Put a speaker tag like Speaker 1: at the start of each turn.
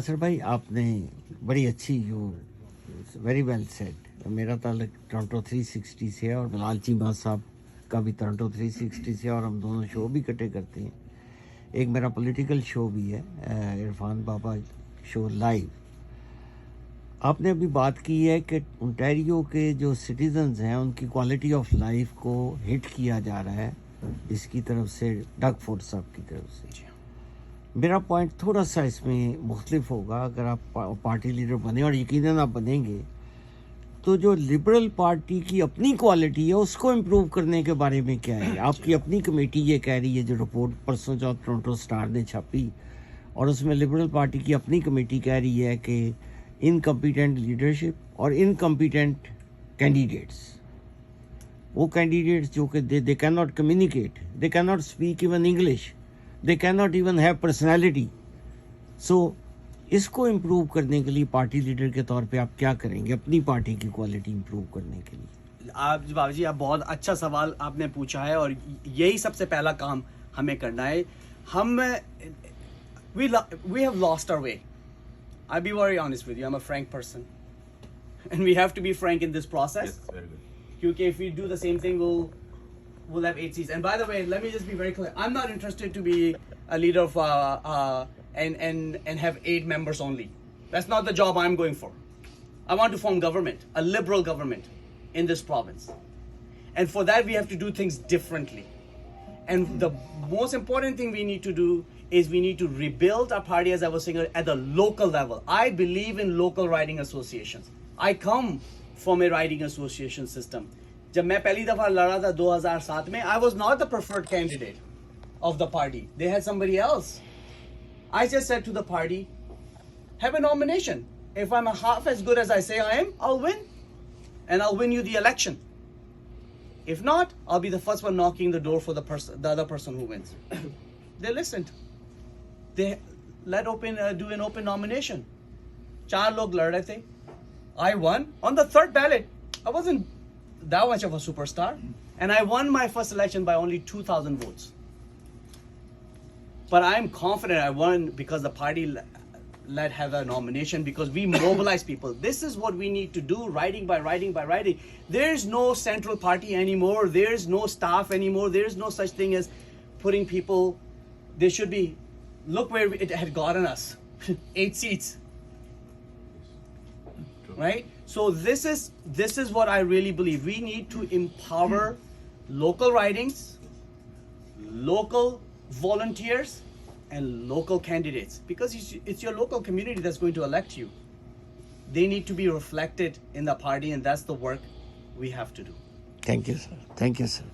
Speaker 1: یاسر بھائی آپ نے بڑی اچھی جو ویری ویل سیڈ. میرا تعلق ٹورنٹو 360 سے ہے اور بلال چیمہ صاحب کا بھی ٹورنٹو 360 سے، اور ہم دونوں شو بھی اکٹھے کرتے ہیں. ایک میرا پولیٹیکل شو بھی ہے عرفان بابا شو لائیو. آپ نے ابھی بات کی ہے کہ انٹیریو کے جو سٹیزنز ہیں ان کی کوالٹی آف لائف کو ہٹ کیا جا رہا ہے اس کی طرف سے، ڈگ فورڈ صاحب کی طرف سے. میرا پوائنٹ تھوڑا سا اس میں مختلف ہوگا. اگر آپ پارٹی لیڈر بنیں، اور یقیناً آپ بنیں گے، تو جو لبرل پارٹی کی اپنی کوالٹی ہے اس کو امپروو کرنے کے بارے میں کیا ہے؟ آپ کی اپنی کمیٹی یہ کہہ رہی ہے، جو رپورٹ پرسوں جو ٹورنٹو اسٹار نے چھاپی، اور اس میں لبرل پارٹی کی اپنی کمیٹی کہہ رہی ہے کہ انکمپیٹنٹ لیڈرشپ اور انکمپیٹنٹ کینڈیڈیٹس، وہ کینڈیڈیٹس جو کہ they can not communicate, they can not speak even English, they can not even have personality. So اس کو امپروو کرنے کے لیے پارٹی لیڈر کے طور پہ آپ کیا کریں گے اپنی پارٹی کی کوالٹی امپروو کرنے کے لیے؟
Speaker 2: آپ بابا جی، آپ بہت اچھا سوال آپ نے پوچھا ہے، اور یہی سب سے پہلا کام ہمیں کرنا ہے. ہم we have lost our way. I'll be very honest with you. I'm a frank person. And we have to be frank in this process.
Speaker 3: Yes, very good.
Speaker 2: Because if we do the same thing, we'll have 8 seats. And by the way, let me just be very clear. I'm not interested to be a leader of and have 8 members only. That's not the job I'm going for. I want to form government, a liberal government in this province. And for that, we have to do things differently. And the most important thing we need to do is we need to rebuild our party, as I was saying, at the local level. I believe in local riding associations. I come from a riding association system. جب میں پہلی دفعہ لڑا تھا 2007 میں, I was not the preferred candidate of the party. They had somebody else. I just said to the party, have a nomination. If I'm half as good as I say I am, I'll win. And I'll win you the election. If not, I'll be the first one knocking the door for the other person who wins. They listened. They do an open nomination. 4 log lad rahe the. I won on the 3rd ballot. I wasn't that much of a superstar, and I won my first election by only 2,000 votes. But I'm confident I won because the party let have a nomination, because we mobilize people. This is what we need to do, riding by riding by riding. There's no central party anymore. There's no staff anymore. There's no such thing as putting people. There should be. Look where it had gotten us. 8 seats. Right? So this is what I really believe. We need to empower local ridings, local volunteers, and local candidates, because it's your local community that's going to elect you. They need to be reflected in the party, and that's the work we have to do.
Speaker 1: Thank you, sir. Thank you, sir.